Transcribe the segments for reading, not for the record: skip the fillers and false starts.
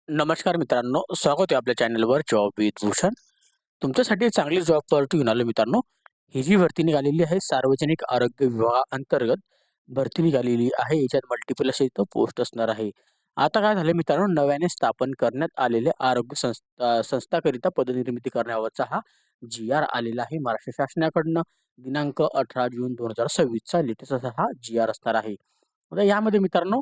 नमस्कार मित्रांनो, स्वागत आहे आपल्या चॅनलवर जॉब विथ भूषण. तुमच्यासाठी एक चांगली जॉब ऑपॉर्च्युनिटी घेऊन आलो मित्रांनो. ही जी भरती निघालेली आहे सार्वजनिक आरोग्य विभागाअंतर्गत भरती निघालेली आहे. याच्यात मल्टिपल असे इथं पोस्ट असणार आहे. आता काय झालं मित्रांनो, नव्याने स्थापन करण्यात आलेल्या आरोग्य संस्थाकरिता पदनिर्मिती करण्यावरचा हा जी-आर आलेला आहे महाराष्ट्र शासनाकडनं. दिनांक 18 जून 2026 चा लेटेस्ट असा हा जी-आर असणार आहे. आता यामध्ये मित्रांनो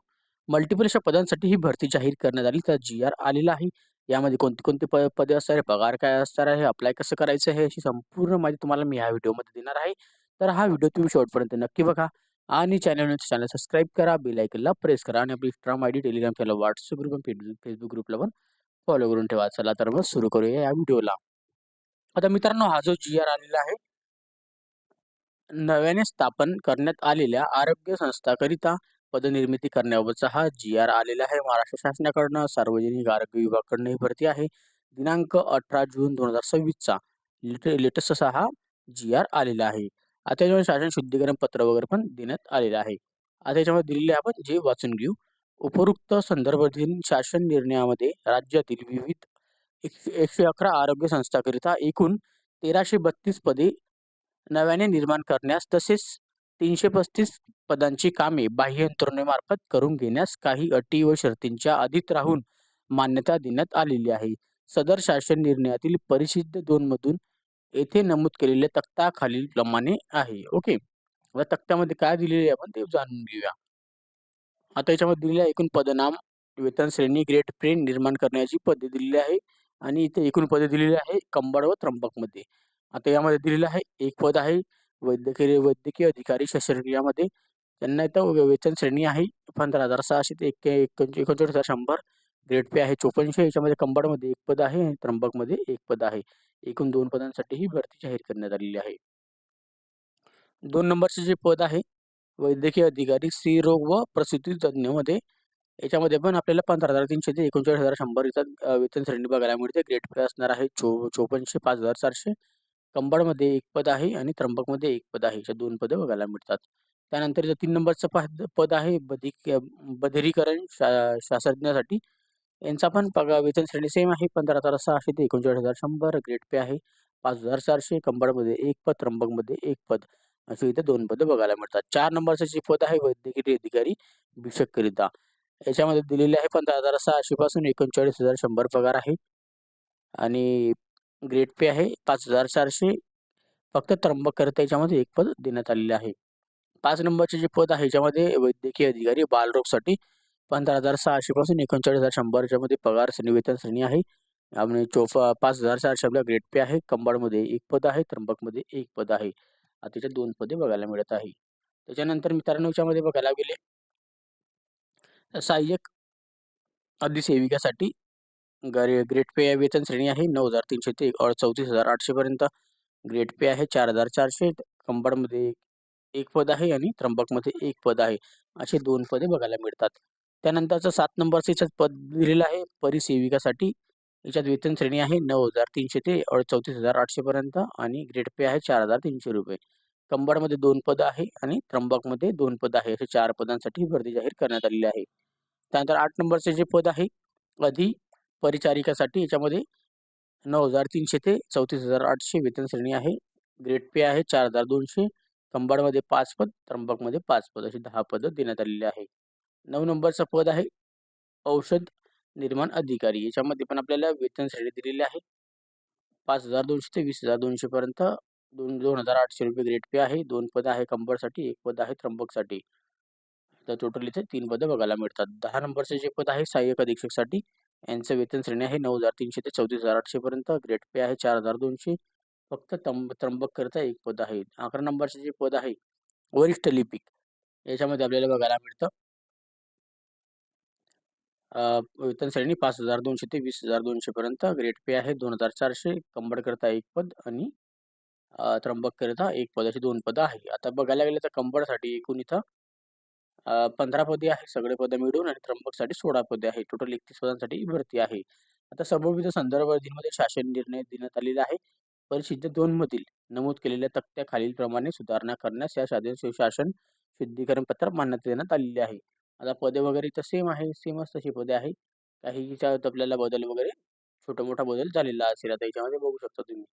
मल्टिपल अशा पदांसाठी ही भरती जाहीर करण्यात आली. तर जी-आर आलेला आहे. यामध्ये कोणती-कोणती पदे असणार आहे, पगार काय असणार आहे, अप्लाय कसं करायचं आहे, अशी संपूर्ण माहिती तुम्हाला मी ह्या व्हिडिओमध्ये देणार आहे. तर हा व्हिडिओ तुम्ही शेवटपर्यंत नक्की बघा आणि चॅनल सबस्क्राईब करा, बेल आयकनला प्रेस करा आणि आपली Instagram ID, Telegram channel, WhatsApp group आणि फेसबुक ग्रुपला पण फॉलो करून ठेवा. चला तर मग सुरू करूया या व्हिडिओला. आता मित्रांनो हा जो जी-आर आलेला आहे, नव्याने स्थापन करण्यात आलेल्या आरोग्य संस्थाकरिता पदनिर्मिती करण्याबाबतचा हा जी-आर आलेला आहे महाराष्ट्र शासनाकडनं. सार्वजनिक आरोग्य विभागाकडनं ही भरती आहे. दिनांक 18 जून 2026 चा लेटेस्ट असा हा जी-आर आलेला आहे. आता त्याच्यामध्ये शासन शुद्धीकरण पत्र वगैरे पण देण्यात आलेलं आहे. आता याच्यामध्ये दिलेले आपण जे वाचून घेऊ. उपरोक्त संदर्भातील शासन निर्णयामध्ये राज्यातील विविध 111 आरोग्य संस्थाकरिता एकूण 1332 पदे नव्याने निर्माण करण्यास तसेच 335 पदांची कामे बाह्य यंत्रणेमार्फत करून घेण्यास काही अटी व शर्तींच्या अधीत राहून मान्यता देण्यात आलेली आहे. सदर शासन निर्णयातील परिशिष्ट 2 मधून येथे नमूद केलेल्या तक्ता खालीलप्रमाणे आहे. ओके. आता तक्त्यामध्ये काय दिलेले आहे आपण ते जाणून घेऊया. आता याच्यामध्ये दिलेलं आहे एकूण पदनाम, वेतन श्रेणी, ग्रेड पे निर्माण करण्याची पद्धत दिलेली आहे आणि इथे एकूण पदे दिलेली आहे कंबाड व त्र्यंबकमध्ये. आता यामध्ये दिलेलं आहे एक पद आहे वैद्यकीय अधिकारी शस्त्रक्रियामध्ये. त्यांना इथं वेतन श्रेणी आहे 15,600 ते 39,100. ग्रेड पे आहे 5400. याच्यामध्ये कंबाडमध्ये एक पद आहे आणि त्र्यंबकमध्ये एक पद आहे. एकूण 2 पदांसाठी ही भरती जाहीर करण्यात आलेली आहे. 2 नंबरचे जे पद आहे वैद्यकीय अधिकारी स्त्रीरोग व प्रसूती तज्ञ याच्यामध्ये पण आपल्याला 15,300 ते 39,100 इथं वेतन श्रेणी बघायला मिळते. ग्रेड पे असणार आहे 5400, 5,400. कंबाडमध्ये एक पद आहे आणि त्र्यंबकमध्ये एक पद आहे. अशा 2 पदं बघायला मिळतात. त्यानंतर इथं 3 नंबरचं पद आहे बधिरीकरण शास्त्रज्ञासाठी. यांचा पण वेतन श्रेणी सेम आहे 15,600 ते 39,100. ग्रेड पे आहे 5,400. कंबाडमध्ये एक पद, त्र्यंबकमध्ये एक पद. अशी इथे 2 पदं बघायला मिळतात. 4 नंबरचं जे पद आहे वैद्यकीय अधिकारी भिषककरिता. याच्यामध्ये दिलेले आहे 15,600 पासून 39,100 पगार आहे आणि ग्रेड पे आहे 5,400. फक्त त्र्यंबककरिता याच्यामध्ये एक पद देण्यात आलेले आहे. 5 नंबरचे जे पद आहे याच्यामध्ये वैद्यकीय अधिकारी बालरोगसाठी 15,600 पासून 39,100 याच्यामध्ये पगार वेतन श्रेणी आहे आणि 5,400 आपला ग्रेड पे आहे. कंबाडमध्ये एक पद आहे, त्र्यंबकमध्ये एक पद आहे. त्याच्यात 2 पदे बघायला मिळत आहे. त्याच्यानंतर मित्रांनो याच्यामध्ये बघायला गेले सहाय्यक अधिसेविकासाठी ग्रेड पे वेतन श्रेणी आहे 9,300 ते 34,800 पर्यंत. ग्रेड पे आहे 4,400. कंबाडमध्ये एक पद आहे आणि त्र्यंबकमध्ये एक पद आहे. असे 2 पदे बघायला मिळतात. त्यानंतरचं 7 नंबरचं याच्यात पद दिलेलं आहे परिसेविकासाठी. याच्यात वेतन श्रेणी आहे 9,300 ते 34,800 पर्यंत आणि ग्रेड पे आहे ₹4,300. कंबाडमध्ये 2 पदं आहे आणि त्र्यंबकमध्ये 2 पदं आहे. अशा 4 पदांसाठी भरती जाहीर करण्यात आलेली आहे. त्यानंतर 8 नंबरचे जे पद आहे परिचारिकासाठी याच्यामध्ये 9,300 ते 34,800 वेतन श्रेणी आहे. ग्रेड पे आहे 4,200. कंबाडमध्ये 5 पद, त्र्यंबकमध्ये 5 पद अशी 10 पदं देण्यात आलेली आहे. 9 नंबरचं पद आहे औषध निर्माण अधिकारी. याच्यामध्ये पण आपल्याला वेतन श्रेणी दिलेली आहे. 5,200 ते 20,200 पर्यंत 2,800 ग्रेड पे आहे. 2 पद आहे कंबाडसाठी, 1 पद आहे त्र्यंबकसाठी. तर टोटल इथे 3 पदं बघायला मिळतात. 10 नंबरचे जे पद आहे सहाय्यक अधीक्षकसाठी यांचं वेतन श्रेणी आहे 9,300 ते 34,800 पर्यंत. ग्रेड पे आहे 4,200. फक्त त्र्यंबककरिता एक पद आहे. 11 नंबरचे जे पद आहे वरिष्ठ लिपिक याच्यामध्ये आपल्याला बघायला मिळतं वेतन श्रेणी 5,200 ते 20,200 पर्यंत. ग्रेड पे आहे 2,400. कंबाडकरिता एक पद आणि त्र्यंबककरिता एक पद अशी 2 पदं आहे. आता बघायला गेलं तर कंबाडसाठी एकूण इथं 15 पदे आहे सगळे पदं मिळून आणि त्र्यंबकसाठी 16 पदे आहे. टोटल 31 पदांसाठी ही भरती आहे. आता संबंधित संदर्भ अधीनमध्ये शासन निर्णय देण्यात आलेला आहे. परिशिष्ट 2 मधील नमूद केलेल्या तक्त्या खालीलप्रमाणे सुधारणा करण्यास या शासन शुद्धीकरण पत्र मान्यता देण्यात आलेली आहे. आता पदे वगैरे इथं सेम आहे. सेमच तशी पदे आहे. काही याच्यात आपल्याला बदल वगैरे छोटा-मोठा बदल झालेला असेल. आता याच्यामध्ये बघू शकता तुम्ही.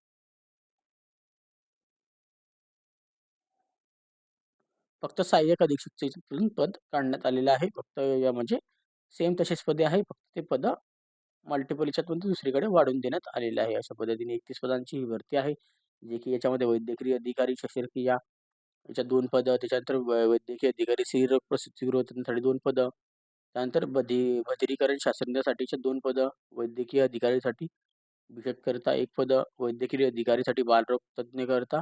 फक्त सहाय्यक अधीक्षकचे पद काढण्यात आलेलं आहे. फक्त म्हणजे सेम तशीच पदे आहे. फक्त ते पदं मल्टिपल याच्यातून दुसरीकडे वाढवून देण्यात आलेलं आहे. अशा पद्धतीने 31 पदांची ही भरती आहे. जे की याच्यामध्ये वैद्यकीय अधिकारी, शस्त्रक्रिया याच्यात 2 पदं, त्याच्यानंतर वैद्यकीय अधिकारी स्त्रीरोग प्रसूतिगृह त्यांच्यासाठी 2 पदं, त्यानंतर बधिरीकरण शास्त्रज्ञासाठीच्या 2 पदं, वैद्यकीय अधिकारीसाठी बिषपकरिता 1 पदं, वैद्यकीय अधिकारीसाठी बालरोग तज्ञकरिता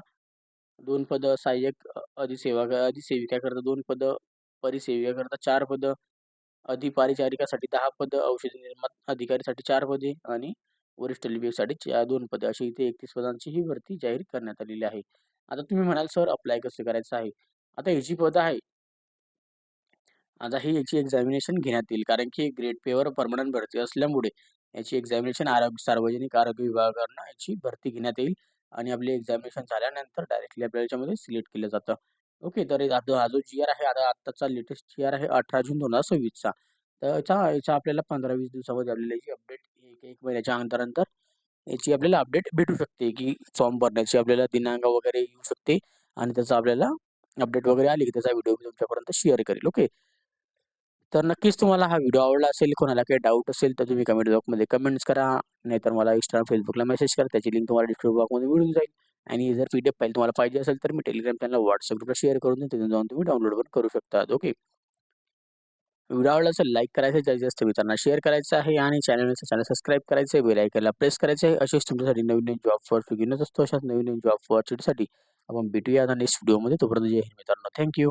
2 पदं, सहाय्यक अधिसेविकाकरिता 2 पदं, परिसेविकाकरिता 4 पदं, अधिपरिचारिकासाठी 10 पदं, औषधी निर्माण अधिकारीसाठी 4 पदे आणि वरिष्ठ लिपिकसाठी 2 पदे अशी इथे 31 पदांची ही भरती जाहीर करण्यात आलेली आहे. आता तुम्ही म्हणाल, "सर अप्लाय कसं करायचं आहे?" आता ही जी पदं आहे, आता ही याची एक्झामिनेशन घेण्यात येईल कारण की ग्रेड पेवर पर्मनंट भरती असल्यामुळे याची एक्झामिनेशन सार्वजनिक आरोग्य विभागाकडून याची भरती घेण्यात येईल आणि आपली एक्झामिनेशन झाल्यानंतर डायरेक्टली आपल्याला याच्यामध्ये सिलेक्ट केलं जातं. ओके. तर हा जो जी-आर आहे, आता आत्ताचा लेटेस्ट जी-आर आहे 18 जून 2026 चा. तर याचा याचा आपल्याला 15-20 दिवसामध्ये आपल्याला याची अपडेट 1 महिन्याच्या अंतर याची आपल्याला अपडेट भेटू शकते, की फॉर्म भरण्याची आपल्याला दिनांक वगैरे येऊ शकते आणि त्याचा आपल्याला अपडेट वगैरे आली, की त्याचा व्हिडिओ मी तुमच्यापर्यंत शेअर करेल. ओके. तर नक्कीच तुम्हाला हा व्हिडिओ आवडला असेल. कोणाला काही डाऊट असेल तर तुम्ही कमेंट बॉक्समध्ये कमेंट्स करा. नाहीतर मला Instagram, Facebookला मेसेज करा. त्याची लिंक तुम्हाला डिस्क्रिप्शन बॉक्समध्ये मिळून जाईल. आणि जर पी-डी-एफ फाईल तुम्हाला पाहिजे असेल तर मी Telegram चॅनल, WhatsApp ग्रुपला शेअर करून देईन. तिथून जाऊन तुम्ही डाउनलोड पण करू शकता. ओके. व्हिडिओ आवडला असेल लाईक करायचं आहे, जास्तीत जास्त मित्रांना शेअर करायचं आहे आणि चॅनल सबस्क्राईब करायचं आहे, बेल आयकॉनला प्रेस करायचं आहे. असेच तुमच्यासाठी नवीन-नवीन जॉब फॉर घेऊनच असतो. अशाच नवीन-नवीन जॉब फॉर्च्युनिटीसाठी आपण भेटूया आता नेक्स्ट व्हिडिओमध्ये. तोपर्यंत जय हिंद मित्रांनो. Thank you.